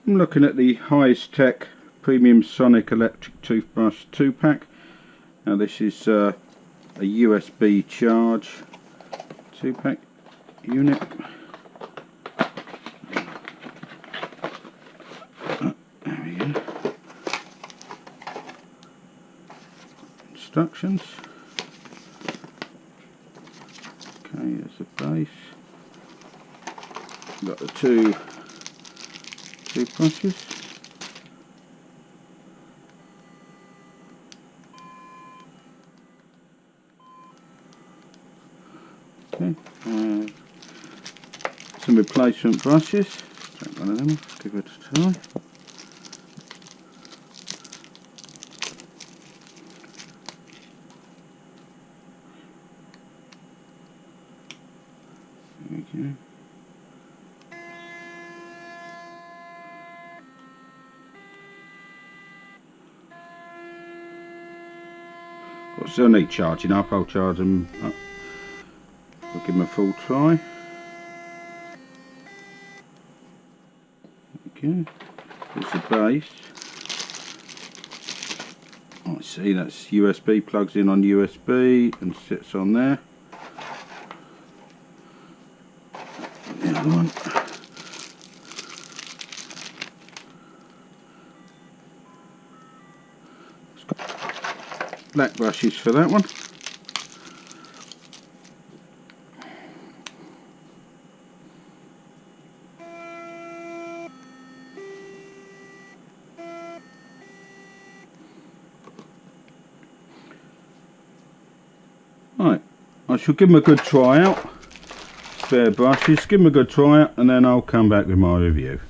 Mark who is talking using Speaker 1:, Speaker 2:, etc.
Speaker 1: I'm looking at the HSYTEK Premium Sonic Electric Toothbrush 2-pack. Now this is a USB charge 2-pack unit. There we go. Instructions. Okay, there's the base. Got the two toothbrushes. Okay, some replacement brushes. Take one of them off, give it a try. There we go. Well, still need charging up. I'll charge them up. I'll give them a full try. Okay, there's the base. I see that's USB, plugs in on USB and sits on there. The other one. It's got black brushes for that one. Right, I shall give them a good try out. Spare brushes, give them a good try out, and then I'll come back with my review.